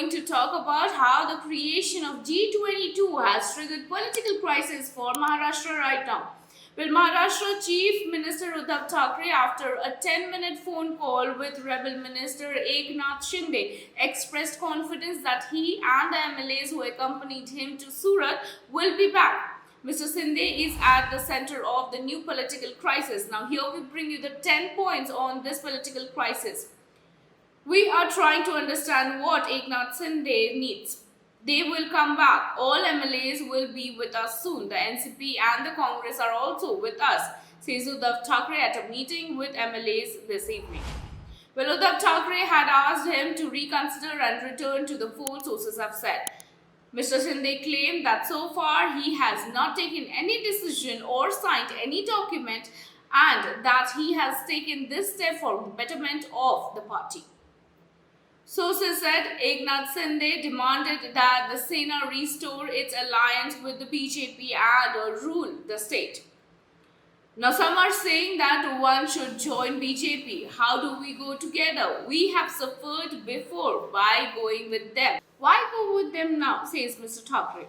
going to talk about how the creation of G-22 has triggered political crisis for Maharashtra right now. Well, Maharashtra Chief Minister Uddhav Thackeray, after a 10-minute phone call with Rebel Minister Eknath Shinde, expressed confidence that he and the MLAs who accompanied him to Surat will be back. Mr. Shinde is at the center of the new political crisis. Now, here we bring you the 10 points on this political crisis. We are trying to understand what Eknath Shinde needs. They will come back. All MLAs will be with us soon. The NCP and the Congress are also with us, says Uddhav Thackeray at a meeting with MLAs this evening. Well, Uddhav Thackeray had asked him to reconsider and return to the fold, sources have said. Mr. Shinde claimed that so far he has not taken any decision or signed any document and that he has taken this step for the betterment of the party. Sources said Eknath Shinde demanded that the Sena restore its alliance with the BJP and rule the state. Now some are saying that one should join BJP. How do we go together? We have suffered before by going with them. Why go with them now, says Mr. Thackeray.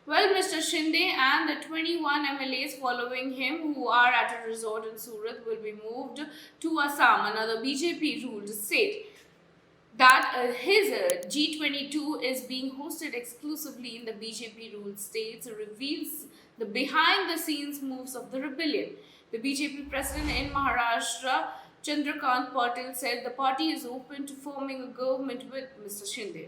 Well, Mr. Shinde and the 21 MLAs following him who are at a resort in Surat will be moved to Assam, another BJP-ruled state. That his G-22 is being hosted exclusively in the BJP-ruled states reveals the behind-the-scenes moves of the rebellion. The BJP president in Maharashtra, Chandrakant Patil, said the party is open to forming a government with Mr. Shinde.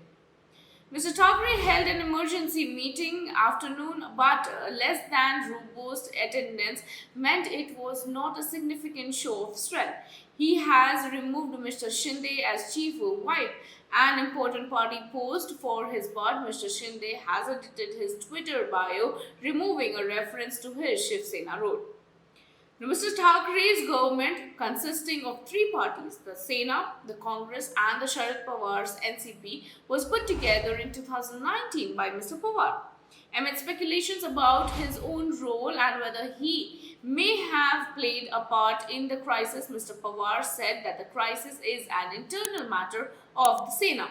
Mr. Thackeray held an emergency meeting afternoon, but less than robust attendance meant it was not a significant show of strength. He has removed Mr. Shinde as chief whip, an important party post for his part. Mr. Shinde has edited his Twitter bio, removing a reference to his Shiv Sena role. Now, Mr. Thackeray's government, consisting of three parties, the Sena, the Congress and the Sharad Pawar's NCP, was put together in 2019 by Mr. Pawar. Amid speculations about his own role and whether he may have played a part in the crisis, Mr. Pawar said that the crisis is an internal matter of the Sena.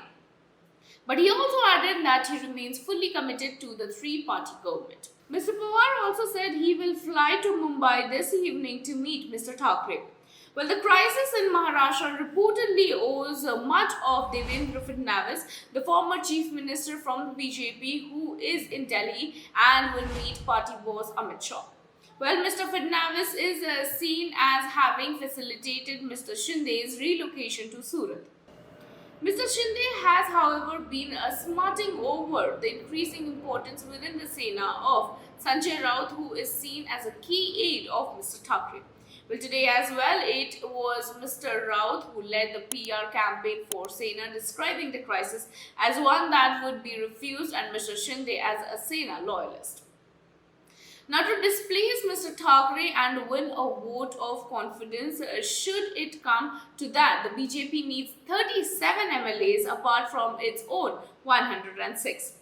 But he also added that he remains fully committed to the three-party government. Mr. Pawar also said he will fly to Mumbai this evening to meet Mr. Thackeray. Well, the crisis in Maharashtra reportedly owes much of Devendra Fadnavis, the former chief minister from the BJP, who is in Delhi and will meet party boss Amit Shah. Well, Mr. Fadnavis is seen as having facilitated Mr. Shinde's relocation to Surat. Mr. Shinde has, however, been smarting over the increasing importance within the Sena of Sanjay Raut, who is seen as a key aide of Mr. Thackeray. Well, today as well, it was Mr. Raut who led the PR campaign for Sena, describing the crisis as one that would be refused and Mr. Shinde as a Sena loyalist. Now, to displace Mr. Thackeray and win a vote of confidence, should it come to that, the BJP needs 37 MLAs apart from its own 106.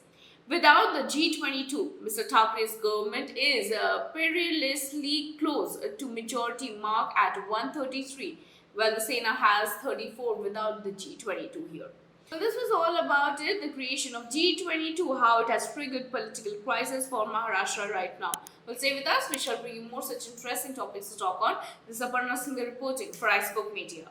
Without the G-22, Mr. Thackeray's government is perilously close to majority mark at 133, while the Sena has 34 without the G-22 here. So this was all about it, the creation of G-22, how it has triggered political crisis for Maharashtra right now. Well, stay with us, we shall bring you more such interesting topics to talk on. This is Aparna Singh reporting for iScope Media.